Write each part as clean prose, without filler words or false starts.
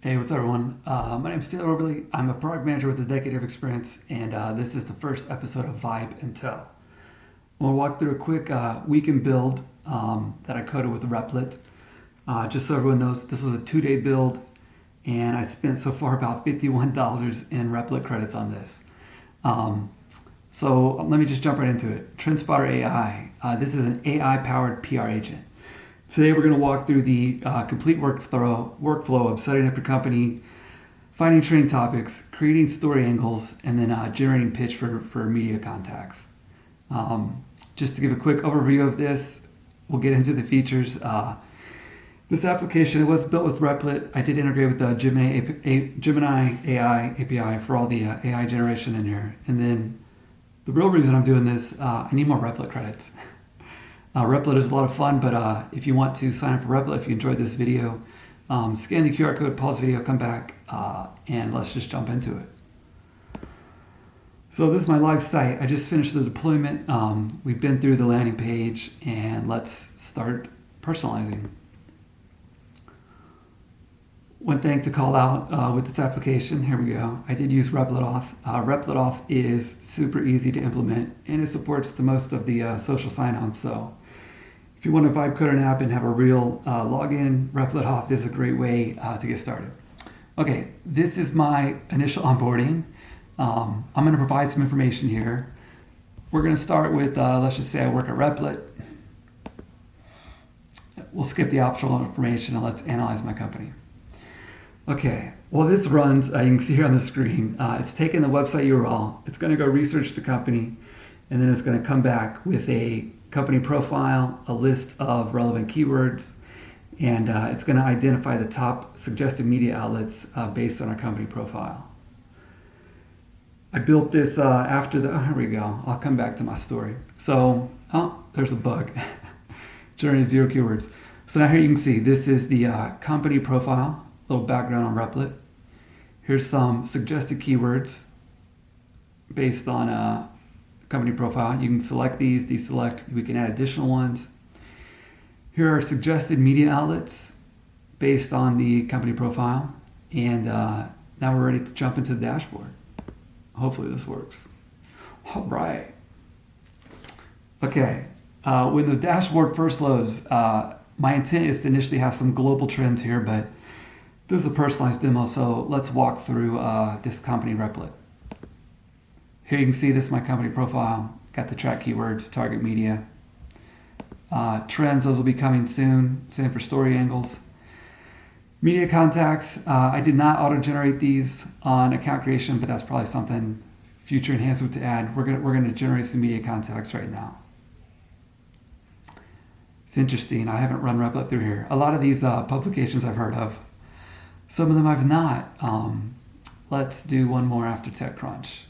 Hey, what's up, everyone? My name's Taylor Oberly. I'm a product manager with a decade of experience, and this is the first episode of Vibeandtell. We'll walk through a quick weekend build that I coded with Replit. Just so everyone knows, this was a 2-day build, and I spent so far about $51 in Replit credits on this. So let me just jump right into it. TrendSpotter-AI. This is an AI-powered PR agent. Today we're going to walk through the complete workflow of setting up your company, finding trending topics, creating story angles, and then generating pitch for media contacts. Just to give a quick overview of this, we'll get into the features. This application was built with Replit. I did integrate with the Gemini AI API for all the AI generation in here. And then the real reason I'm doing this, I need more Replit credits. Replit is a lot of fun, but if you want to sign up for Replit, if you enjoyed this video, scan the QR code, pause the video, come back, and let's just jump into it. So this is my live site. I just finished the deployment. We've been through the landing page, and let's start personalizing. One thing to call out with this application, here we go. I did use Replit Off. Replit Off is super easy to implement, and it supports the most of the social sign-on. So if you want to vibe code an app and have a real login, Replit Off is a great way to get started. Okay, this is my initial onboarding. I'm going to provide some information here. We're going to start with, let's just say I work at Replit. We'll skip the optional information and let's analyze my company. Okay, well this runs, you can see here on the screen, it's taking the website URL, it's going to go research the company, and then it's going to come back with a company profile, a list of relevant keywords, and it's going to identify the top suggested media outlets based on our company profile. I built this after here we go, I'll come back to my story. So, there's a bug, generated 0 keywords. So now here you can see, this is the company profile. Little background on Replit. Here's some suggested keywords based on a company profile. You can select these, deselect. We can add additional ones. Here are suggested media outlets based on the company profile. And now we're ready to jump into the dashboard. Hopefully this works. All right. Okay. When the dashboard first loads, my intent is to initially have some global trends here, but this is a personalized demo, so let's walk through this company Replit. Here you can see this is my company profile. Got the track keywords, target media. Trends, those will be coming soon. Same for story angles. Media contacts, I did not auto-generate these on account creation, but that's probably something future enhancement to add. We're gonna generate some media contacts right now. It's interesting, I haven't run Replit through here. A lot of these publications I've heard of. Some of them I've not. Let's do one more after TechCrunch.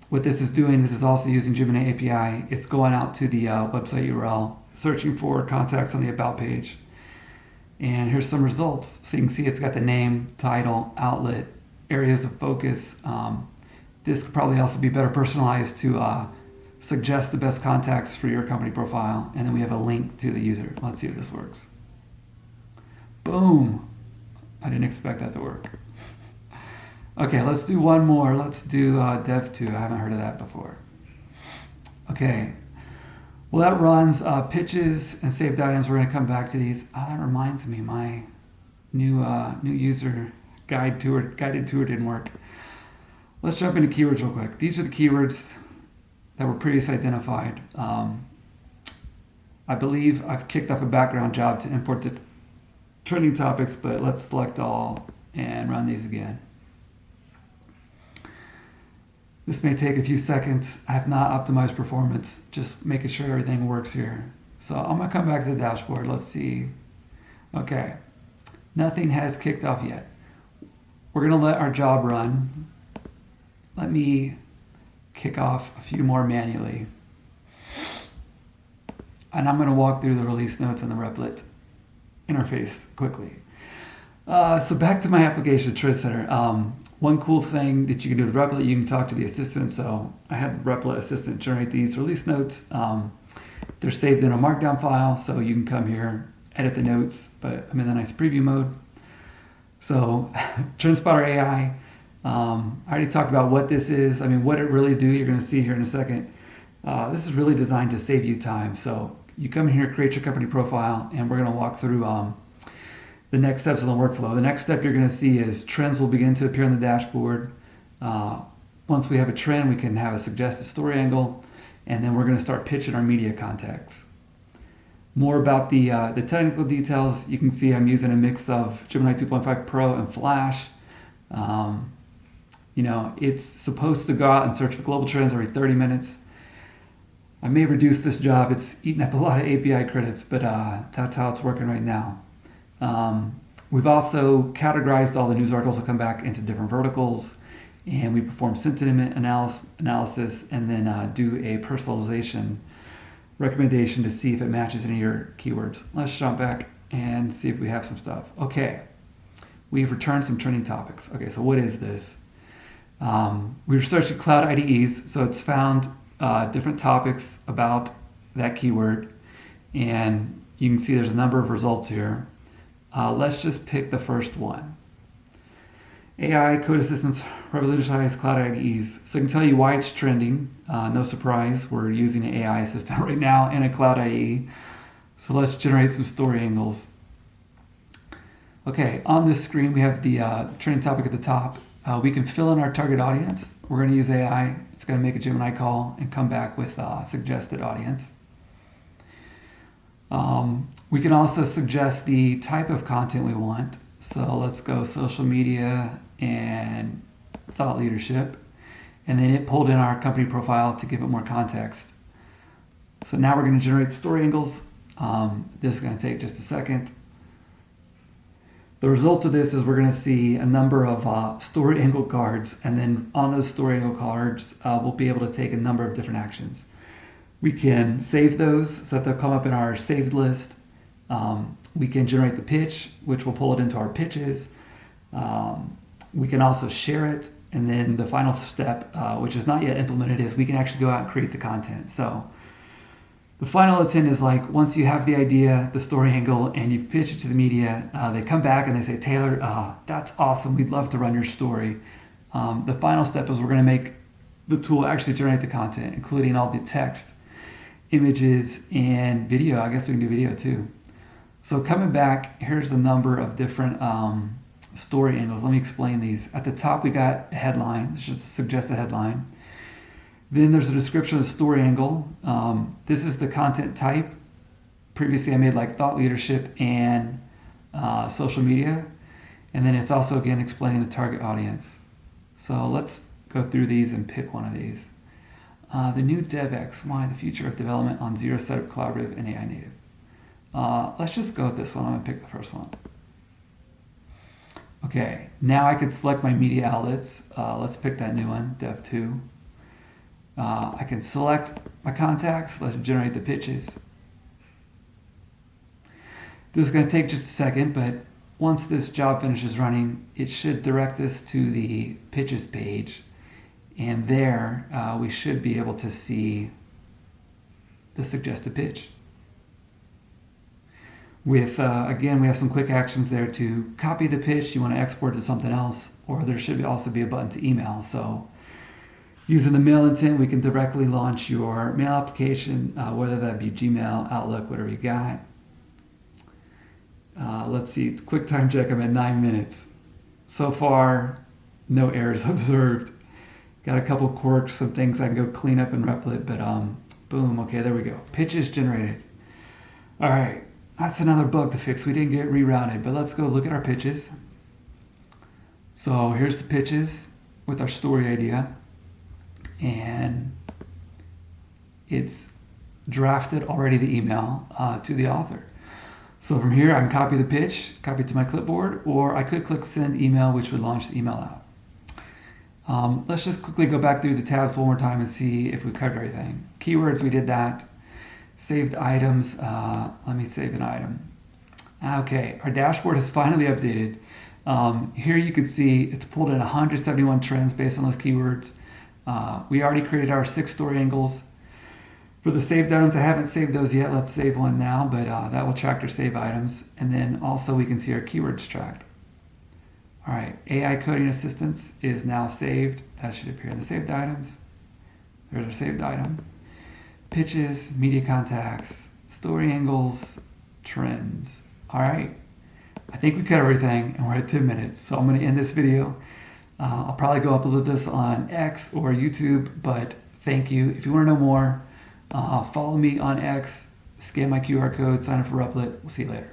What this is doing, this is also using Gemini API. It's going out to the website URL, searching for contacts on the About page. And here's some results. So you can see it's got the name, title, outlet, areas of focus. This could probably also be better personalized to suggest the best contacts for your company profile. And then we have a link to the user. Let's see if this works. Boom. I didn't expect that to work. Okay, let's do one more. Let's do Dev2. I haven't heard of that before. Okay. Well, that runs pitches and saved items. We're going to come back to these. Oh, that reminds me, my new user guided tour didn't work. Let's jump into keywords real quick. These are the keywords that were previously identified. I believe I've kicked off a background job to import the trending topics, but let's select all and run these again. This may take a few seconds. I have not optimized performance, just making sure everything works here. So I'm gonna come back to the dashboard. Let's see. Okay, nothing has kicked off yet. We're gonna let our job run. Let me kick off a few more manually. And I'm gonna walk through the release notes and the Replit interface quickly. So back to my application, TrendSpotter. One cool thing that you can do with Replit, you can talk to the assistant. So I had Replit assistant generate these release notes. They're saved in a markdown file, so you can come here, edit the notes, but I'm in the nice preview mode. So TrendSpotter-AI, I already talked about what this is. I mean, what it really do, you're going to see here in a second. This is really designed to save you time. So you come in here, create your company profile, and we're going to walk through the next steps of the workflow. The next step you're going to see is trends will begin to appear on the dashboard. Once we have a trend, we can have a suggested story angle, and then we're going to start pitching our media contacts. More about the technical details, you can see I'm using a mix of Gemini 2.5 Pro and Flash. It's supposed to go out and search for global trends every 30 minutes. I may reduce this job. It's eating up a lot of API credits, but that's how it's working right now. We've also categorized all the news articles that come back into different verticals, and we perform sentiment analysis and then do a personalization recommendation to see if it matches any of your keywords. Let's jump back and see if we have some stuff. Okay, we've returned some trending topics. Okay, so what is this? We were searching cloud IDEs, so it's found different topics about that keyword, and you can see there's a number of results here. Let's just pick the first one. AI code assistants revolutionize cloud IDEs. So I can tell you why it's trending. No surprise, we're using an AI assistant right now in a cloud IDE. So let's generate some story angles. Okay, on this screen we have the trending topic at the top. We can fill in our target audience. We're going to use AI. It's going to make a Gemini call and come back with a suggested audience. We can also suggest the type of content we want. So let's go social media and thought leadership. And then it pulled in our company profile to give it more context. So now we're going to generate story angles. This is going to take just a second. The result of this is we're going to see a number of story angle cards, and then on those story angle cards, we'll be able to take a number of different actions. We can save those so that they'll come up in our saved list. We can generate the pitch, which will pull it into our pitches. We can also share it, and then the final step, which is not yet implemented, is we can actually go out and create the content. So the final intent is like once you have the idea, the story angle, and you've pitched it to the media, they come back and they say, Taylor, that's awesome. We'd love to run your story. The final step is we're going to make the tool actually generate the content, including all the text, images, and video. I guess we can do video too. So coming back, here's a number of different story angles. Let me explain these. At the top, we got a headline. It's just a suggested headline. Then there's a description of the story angle. This is the content type. Previously, I made like thought leadership and social media. And then it's also, again, explaining the target audience. So let's go through these and pick one of these. The new DevX, why the future of development on zero setup, collaborative, and AI native. Let's just go with this one. I'm going to pick the first one. Okay, now I can select my media outlets. Let's pick that new one, Dev2. I can select my contacts. Let's generate the pitches. This is going to take just a second, but once this job finishes running, it should direct us to the pitches page. And there we should be able to see the suggested pitch. With, again, we have some quick actions there to copy the pitch. You want to export to something else, or there should also be a button to email. So using the mail intent, we can directly launch your mail application, whether that be Gmail, Outlook, whatever you got. Let's see, quick time check, I'm at 9 minutes. So far, no errors observed. Got a couple quirks, some things I can go clean up in Replit, but boom, okay, there we go. Pitches generated. All right. That's another bug to fix. We didn't get rerouted, but let's go look at our pitches. So here's the pitches with our story idea, and it's drafted already the email to the author. So from here, I can copy the pitch, copy it to my clipboard, or I could click send email, which would launch the email out. Let's just quickly go back through the tabs one more time and see if we covered everything. Keywords, we did that. Saved items, let me save an item. Okay, our dashboard is finally updated. Here you can see it's pulled in 171 trends based on those keywords. We already created our 6 story angles. For the saved items, I haven't saved those yet. Let's save one now, but that will track our save items. And then also we can see our keywords tracked. All right, AI coding assistance is now saved. That should appear in the saved items. There's our saved item. Pitches, media contacts, story angles, trends. All right, I think we covered everything and we're at 10 minutes. So I'm gonna end this video. I'll probably go upload this on X or YouTube, but thank you. If you wanna know more, follow me on X, scan my QR code, sign up for Replit. We'll see you later.